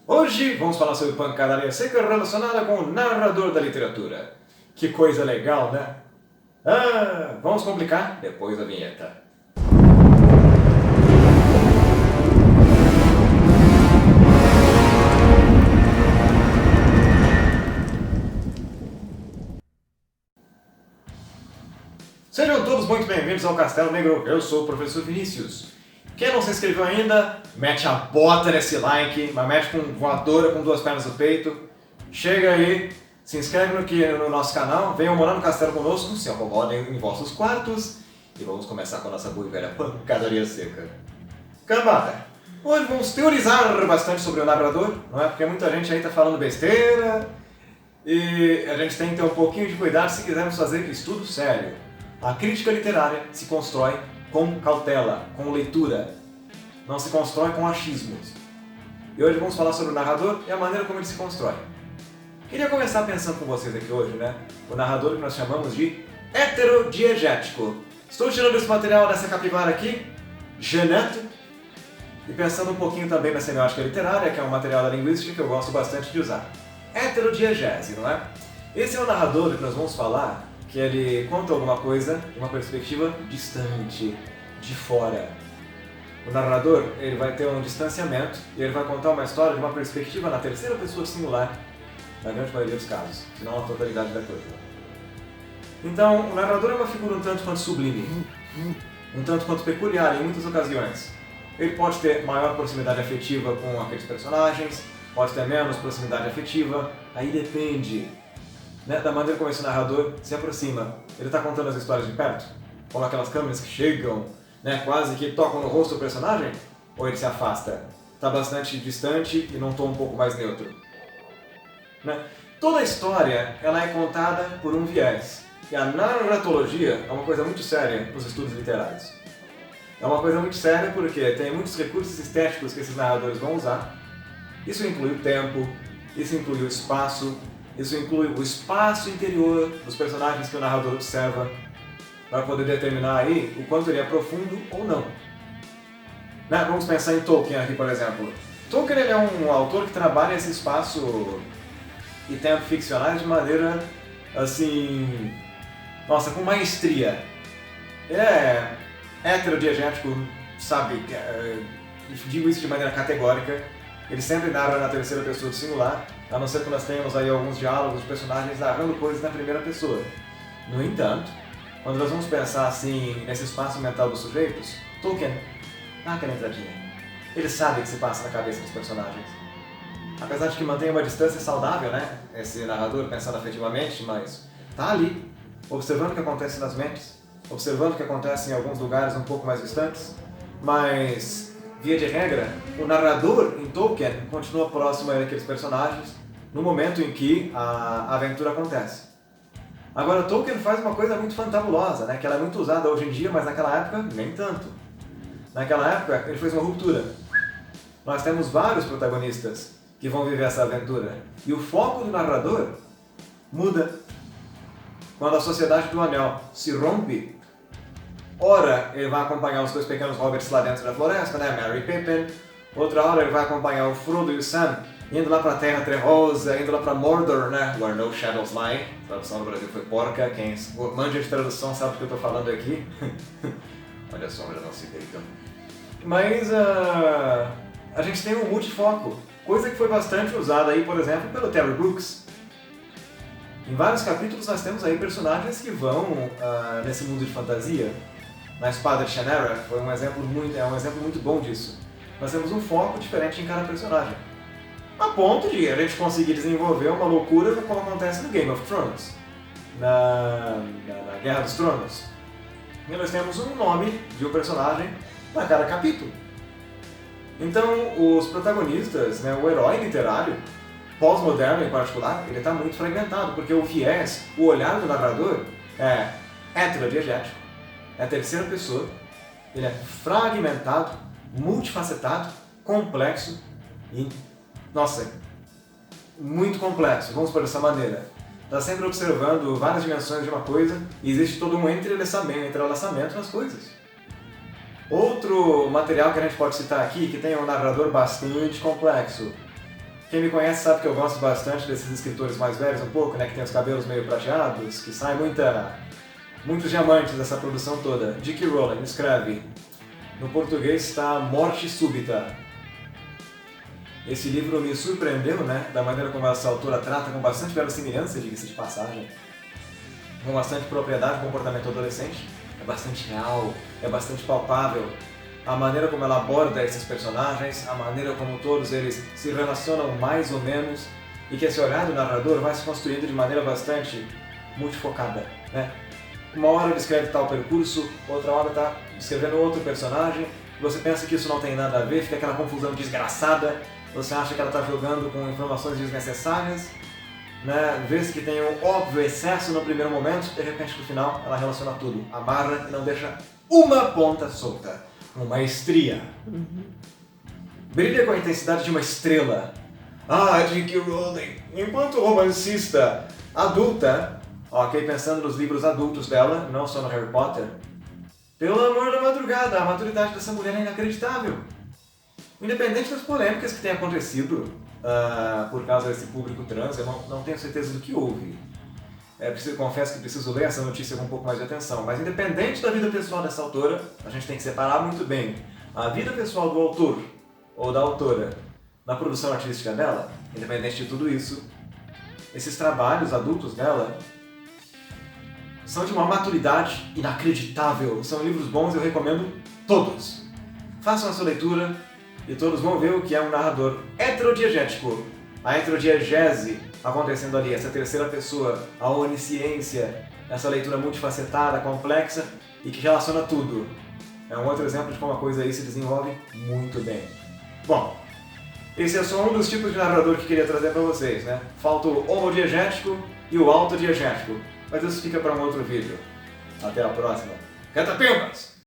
Hoje vamos falar sobre pancadaria seca relacionada com o narrador da literatura. Que coisa legal, né? Vamos complicar depois da vinheta. Sejam todos muito bem-vindos ao Castelo Negro. Eu sou o professor Vinícius. Quem não se inscreveu ainda, mete a bota nesse like, mas mete com voadora com duas pernas no peito. Chega aí, se inscreve no nosso canal, venham morar no castelo conosco, se acomodem em vossos quartos e vamos começar com a nossa boa e velha pancadaria seca. Cambada, hoje vamos teorizar bastante sobre o narrador, não é? Porque muita gente aí tá falando besteira e a gente tem que ter um pouquinho de cuidado se quisermos fazer estudo sério. A crítica literária se constrói com cautela, com leitura. Não se constrói com achismos. E hoje vamos falar sobre o narrador e a maneira como ele se constrói. Queria começar pensando com vocês aqui hoje, né? O narrador que nós chamamos de heterodiegético. Estou tirando esse material dessa capivara aqui, Geneto, e pensando um pouquinho também na semiótica literária, que é um material da linguística que eu gosto bastante de usar. Heterodiegese, não é? Esse é o narrador que nós vamos falar, que ele conta alguma coisa de uma perspectiva distante, de fora. O narrador, ele vai ter um distanciamento e ele vai contar uma história de uma perspectiva na terceira pessoa singular, na grande maioria dos casos, se não a totalidade da coisa. Então, o narrador é uma figura um tanto quanto sublime, um tanto quanto peculiar em muitas ocasiões. Ele pode ter maior proximidade afetiva com aqueles personagens, pode ter menos proximidade afetiva, aí depende, né, da maneira como esse narrador se aproxima. Ele está contando as histórias de perto, como aquelas câmeras que chegam, né, quase que tocam no rosto do personagem, ou ele se afasta, está bastante distante e num tom um pouco mais neutro. Né? Toda a história ela é contada por um viés, e a narratologia é uma coisa muito séria nos estudos literários. É uma coisa muito séria porque tem muitos recursos estéticos que esses narradores vão usar. Isso inclui o tempo, isso inclui o espaço, isso inclui o espaço interior dos personagens que o narrador observa, para poder determinar aí o quanto ele é profundo ou não. Né? Vamos pensar em Tolkien aqui, por exemplo. Tolkien ele é um autor que trabalha esse espaço e tempo ficcionais de maneira, assim, nossa, com maestria. Ele é heterodiegético, sabe, digo isso de maneira categórica. Ele sempre narra na terceira pessoa do singular, a não ser que nós tenhamos aí alguns diálogos de personagens narrando coisas na primeira pessoa. No entanto, quando nós vamos pensar assim nesse espaço mental dos sujeitos, Tolkien dá aquela entradinha. Ele sabe o que se passa na cabeça dos personagens. Apesar de que mantém uma distância saudável, né? Esse narrador pensando afetivamente, mas tá ali, observando o que acontece nas mentes, observando o que acontece em alguns lugares um pouco mais distantes, mas via de regra, o narrador em Tolkien continua próximo daqueles personagens no momento em que a aventura acontece. Agora, Tolkien faz uma coisa muito fantabulosa, né? Que ela é muito usada hoje em dia, mas naquela época nem tanto. Naquela época, ele fez uma ruptura. Nós temos vários protagonistas que vão viver essa aventura. E o foco do narrador muda. Quando a Sociedade do Anel se rompe, ora ele vai acompanhar os dois pequenos hobbits lá dentro da floresta, né, Merry e Pippin. Outra hora ele vai acompanhar o Frodo e o Sam indo lá pra Terra Trevosa, indo lá pra Mordor, né, Where No Shadows Lie. A tradução no Brasil foi porca, quem manja de tradução sabe do que eu tô falando aqui. Olha só, já não se deita. Mas a gente tem um multifoco, coisa que foi bastante usada aí, por exemplo, pelo Terry Brooks. Em vários capítulos nós temos aí personagens que vão nesse mundo de fantasia. Na Espada de Shannara foi um exemplo muito bom disso. Nós temos um foco diferente em cada personagem. A ponto de a gente conseguir desenvolver uma loucura como acontece no Game of Thrones, na Guerra dos Tronos. E nós temos um nome de um personagem para cada capítulo. Então, os protagonistas, né, o herói literário, pós-moderno em particular, ele está muito fragmentado, porque o viés, o olhar do narrador é heterodiegético, é a terceira pessoa, ele é fragmentado, multifacetado, complexo e, nossa, muito complexo, vamos por dessa maneira. Está sempre observando várias dimensões de uma coisa e existe todo um entrelaçamento nas coisas. Outro material que a gente pode citar aqui, que tem um narrador bastante complexo, Quem me conhece sabe que eu gosto bastante desses escritores mais velhos um pouco, né, que tem os cabelos meio prateados, que sai muitos diamantes dessa produção toda. J.K. Rowling escreve, no português está Morte Súbita. Esse livro me surpreendeu, né, da maneira como essa autora trata com bastante verossimilhança, diga-se de passagem, com bastante propriedade, comportamento adolescente, é bastante real, é bastante palpável. A maneira como ela aborda esses personagens, a maneira como todos eles se relacionam mais ou menos, e que esse olhar do narrador vai se construindo de maneira bastante multifocada, né? Uma hora ele escreve tal percurso, outra hora está escrevendo outro personagem, você pensa que isso não tem nada a ver, fica aquela confusão desgraçada, você acha que ela está jogando com informações desnecessárias, né? Vê-se que tem um óbvio excesso no primeiro momento, de repente no final ela relaciona tudo, amarra e não deixa uma ponta solta. Com maestria. Brilha com a intensidade de uma estrela. J.K. Rowling, enquanto romancista adulta, ok, pensando nos livros adultos dela, não só no Harry Potter, pelo amor da madrugada, a maturidade dessa mulher é inacreditável. Independente das polêmicas que tenham acontecido por causa desse público trans, eu não tenho certeza do que houve. Confesso que preciso ler essa notícia com um pouco mais de atenção, mas independente da vida pessoal dessa autora, a gente tem que separar muito bem a vida pessoal do autor ou da autora na produção artística dela. Independente de tudo isso, esses trabalhos adultos dela são de uma maturidade inacreditável. São livros bons, eu recomendo todos. Façam a sua leitura e todos vão ver o que é um narrador heterodiegético. A heterodiegese acontecendo ali, essa terceira pessoa, a onisciência, essa leitura multifacetada, complexa e que relaciona tudo. É um outro exemplo de como a coisa aí se desenvolve muito bem. Bom, esse é só um dos tipos de narrador que queria trazer para vocês, né? Falta o homodiegético e o autodiegético, mas isso fica para um outro vídeo. Até a próxima. Canta pimbas!